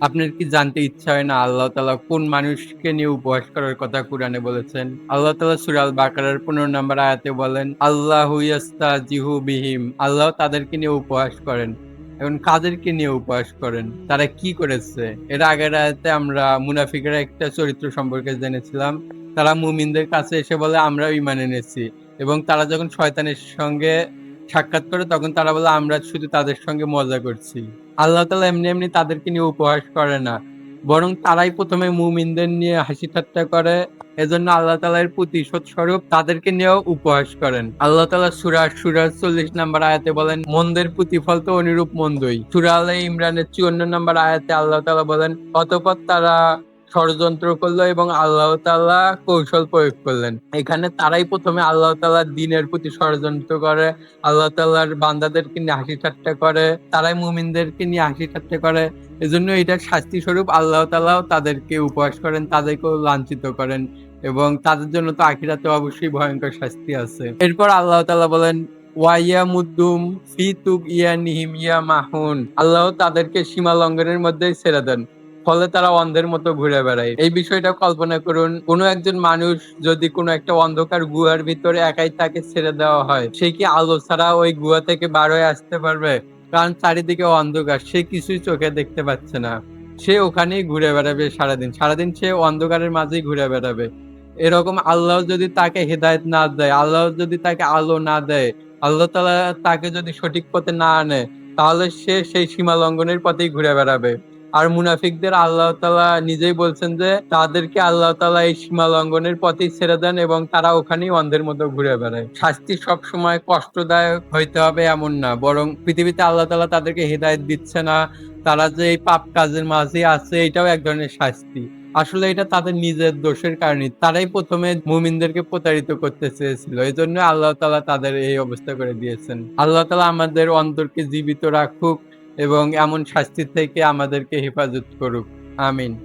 আপনার কি জানতে ইচ্ছা হয় না আল্লাহ তাআলা কোন মানুষকে নিয়ে উপহাস করার কথা কুরআনে বলেছেন? আল্লাহ তাআলা সূরা আল বাকারার ১৫ নম্বর আয়াতে বলেন, "আল্লাহু ইয়াস্তাজিহু বিহিম" আল্লাহ তাদেরকে নিয়ে উপহাস করেন। এখন কাদেরকে নিয়ে উপহাস করেন? তারা কি করেছে? এর আগের আয়াতে আমরা মুনাফিকের একটা চরিত্র সম্পর্কে জেনেছিলাম। তারা মুমিনদের কাছে এসে বলে, "আমরাও ঈমান এনেছি" এবং তারা যখন শয়তানের সঙ্গে সাক্ষাৎ করে তখন তারা বলে, "আমরা শুধু তাদের সঙ্গে মজা করছি।" আল্লাহ তাআলা এমনি তাদেরকে নিয়ে উপহাস করে না। বরং তারাই ১ম এ মুমিনদের নিয়ে হাসি ঠাট্টা করে। এজন্য আল্লাহ তাআলা এর প্রতিশোধ স্বরূপ তাদেরকে নিয়েও উপহাস করেন। আল্লাহ তাআলা সূরা শুরার ৪০ নম্বর আয়াতে বলেন, "মন্দের প্রতিফল তো অনুরূপ মন্দই।" সূরা আলে ইমরানের ৫৪ নম্বর আয়াতে আল্লাহ তাআলা বলেন, "অতঃপর তারা ষড়যন্ত্র করল এবং আল্লাহ তাআলা কৌশল প্রয়োগ করলেন।" এখানে তারাই ১ম এ আল্লাহ তাআলার দ্বীনের প্রতি ষড়যন্ত্র করে। আল্লাহ তাআলার বান্দাদেরকে নিয়ে হাসি ঠাট্টা করে। তারাই মুমিনদেরকে নিয়ে হাসি ঠাট্টা করে। এজন্য এটার শাস্তি স্বরূপ আল্লাহ তাআলাও তাদেরকে উপহাস করেন, তাদেরকেও লাঞ্ছিত করেন এবং তাদের জন্য তো আখিরাতে অবশ্যই ভয়ংকর শাস্তি আছে। এরপর আল্লাহ তাআলা বলেন, "ওয়া ইয়ামুদ্দুম ফি তুগয়ানিহিম ইয়ামাহুন" আল্লাহ তাদেরকে সীমা লঙ্ঘনের মধ্যেই ছেড়ে দেন। ফলে তারা অন্ধের মতো ঘুরে বেড়ায়। এই বিষয়টা কল্পনা করুন, কোন একজন মানুষ যদি কোন একটা অন্ধকার গুহার ভিতরে একাই তাকে ছেড়ে দেওয়া হয়, সে কি আলো ছাড়া ওই গুহা থেকে বার হয়ে আসতে পারবে? কারণ চারিদিকে অন্ধকার। সে কিছুই চোখে দেখতে পাচ্ছে না। সে ওখানেই ঘুরে বেড়াবে সারাদিন। সারাদিন সে অন্ধকারের মাঝেই ঘুরে বেড়াবে। এরকম আল্লাহ যদি তাকে হেদায়েত না দেয়, আল্লাহ যদি তাকে আলো না দেয়, আল্লাহ তাআলা তাকে যদি সঠিক পথে না আনে, তাহলে সে সেই সীমা লঙ্ঘনের পথেই ঘুরে বেড়াবে। আর মুনাফিকদের আল্লাহ তাআলা নিজেই বলছেন যে, তাদেরকে আল্লাহ তাআলা এই সীমা লঙ্ঘনের পথেই ছেড়ে দেন এবং তারা ওখানেই অন্ধের মতো ঘুরে বেড়ায়। শাস্তি সবসময় কষ্টদায়ক হইতে হবে এমন না। বরং পৃথিবীতে আল্লাহ তাআলা তাদেরকে হেদায়েত দিচ্ছে না। তারা যে এই পাপ কাজের মাঝেই আছে এটাও এক ধরনের শাস্তি। আসলে এটা তাদের নিজের দোষের কারণেই। তারাই ১ম এ মুমিনদেরকে প্রতারিত করতে চেয়েছিল। এজন্য আল্লাহ তাআলা তাদের এই অবস্থা করে দিয়েছেন। আল্লাহ তাআলা আমাদের অন্তরকে জীবিত রাখুক এবং এমন শাস্তি থেকে আমাদেরকে হেফাজত করুক। আমিন।